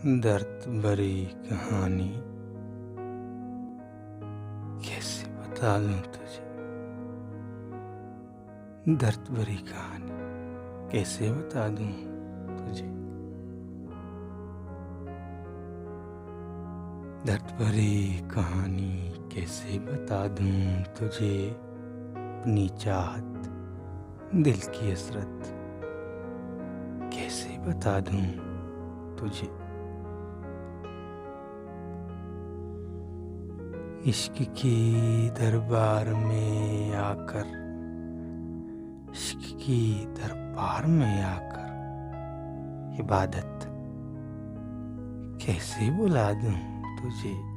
दर्द भरी कहानी कैसे बता दूं तुझे। दर्द भरी कहानी कैसे बता दूं तुझे। दर्द भरी कहानी कैसे बता दूं तुझे। अपनी चाहत दिल की हसरत कैसे बता दूं तुझे। इश्क की दरबार में आकर, इश्क की दरबार में आकर इबादत कैसे बुला दूं तुझे।